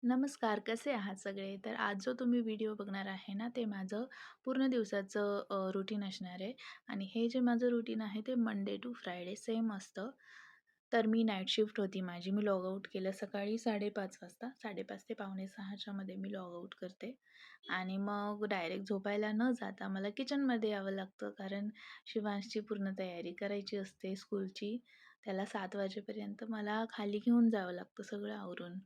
नमस्कार, कसे आहात सगळे? तर आज जो तुम्ही व्हिडिओ बघणार आहे ना, ते माझं पूर्ण दिवसाचं रुटीन असणार आहे आणि हे जे माझं रुटीन आहे ते मंडे टू फ्रायडे सेम असतं. तर मी नाईट शिफ्ट होती माझी. मी लॉग आउट केलं सकाळी 5:30 वाजता. 5:30 ते 5:45च्या मध्ये मी लॉग आउट करते आणि मग डायरेक्ट झोपायला न जाता मला किचनमध्ये यावं लागतं, कारण शिवांशची पूर्ण तयारी करायची असते स्कूलची. त्याला 7 वाजेपर्यंत मला खाली घेऊन जावं लागतं सगळं आवरून.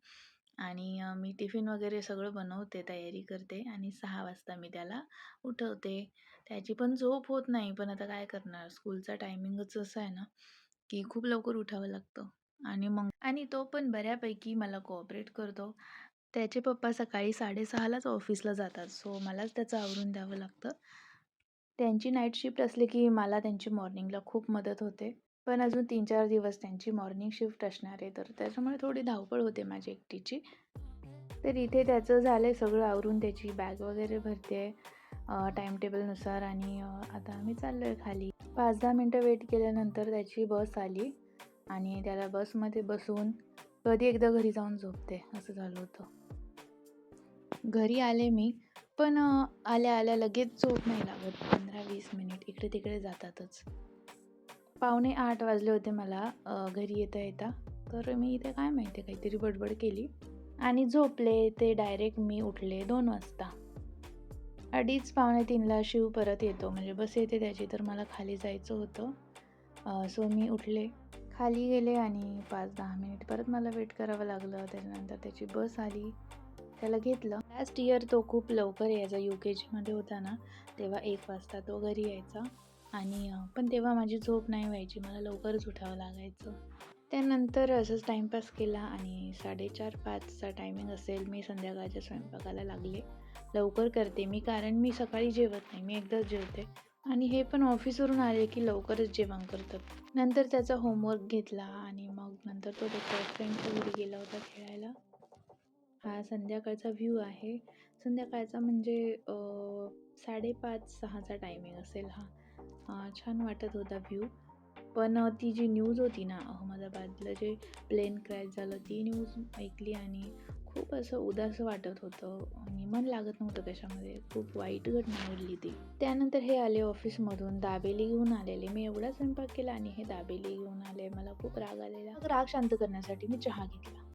आणि मी टिफिन वगैरे सगळं बनवते, तयारी करते आणि 6 वाजता मी त्याला उठवते. त्याची पण झोप होत नाही, पण आता काय करणार? स्कूलचा टायमिंगच असं आहे ना, की खूप लवकर उठावं लागतं आणि तो पण बऱ्यापैकी मला कोऑपरेट करतो. त्याचे पप्पा सकाळी 6:30लाच ऑफिसला जातात, सो मलाच त्याचं आवरून द्यावं लागतं. त्यांची नाईट शिफ्ट असली की मला त्यांची मॉर्निंगला खूप मदत होते. पण अजून 3-4 दिवस त्यांची मॉर्निंग शिफ्ट असणार आहे, तर त्याच्यामुळे थोडी धावपळ होते माझी एकटीची. तर इथे त्याचं झालं आहे सगळं आवरून, त्याची बॅग वगैरे भरते टाईमटेबलनुसार आणि आता आम्ही चाललो आहे खाली. 5-10 मिनटं वेट केल्यानंतर त्याची बस आली आणि त्याला बसमध्ये बसवून कधी एकदा घरी जाऊन झोपते, असं झालं होतं. घरी आले मी, पण आल्या-आल्या लगेच झोप नाही लागत. 15-20 मिनिट इकडे-तिकडे जातातच. 7:45 वाजले होते मला घरी येता-येता. तर मी इथे काय माहिती काहीतरी बडबड केली आणि झोपले. ते डायरेक्ट मी उठले 2 वाजता. 2:30 पावणे शिव परत येतो, म्हणजे बस येते त्याची, तर मला खाली जायचं होतं. सो मी उठले, खाली गेले आणि 5-10 मिनिट परत मला वेट करावं लागलं. त्याच्यानंतर त्याची बस आली, त्याला घेतलं. लास्ट इयर तो खूप लवकर यायचा. UKGमध्ये होता ना, तेव्हा 1 वाजता तो घरी यायचा आणि पण तेव्हा माझी झोप नाही व्हायची. मला लवकरच उठावं लागायचं. त्यानंतर असंच टाईमपास केला आणि 4:30-5चा टायमिंग असेल, मी संध्याकाळच्या स्वयंपाकाला लागले. लवकर करते मी, कारण मी सकाळी जेवत नाही. मी एकदाच जेवते आणि हे पण ऑफिसवरून आले की लवकरच जेवण करतात. नंतर त्याचा होमवर्क घेतला आणि मग नंतर तो त्याच्या फ्रेंडच्या घरी गेला होता खेळायला. हा संध्याकाळचा व्ह्यू आहे. संध्याकाळचा म्हणजे 5:30-6चा टायमिंग असेल हा. छान वाटत होता व्ह्यू. पण ती जी न्यूज होती ना, अहमदाबादला जे प्लेन क्रॅश झालं, ती न्यूज ऐकली आणि खूप असं उदास वाटत होतं आणि मन लागत नव्हतं कशामध्ये. खूप वाईट घटना घडली ती. त्यानंतर हे आले ऑफिसमधून, दाबेली घेऊन आलेले. मी एवढा स्वयंपाक केला आणि हे दाबेली घेऊन आले. मला खूप राग आलेला. मग राग शांत करण्यासाठी मी चहा घेतला.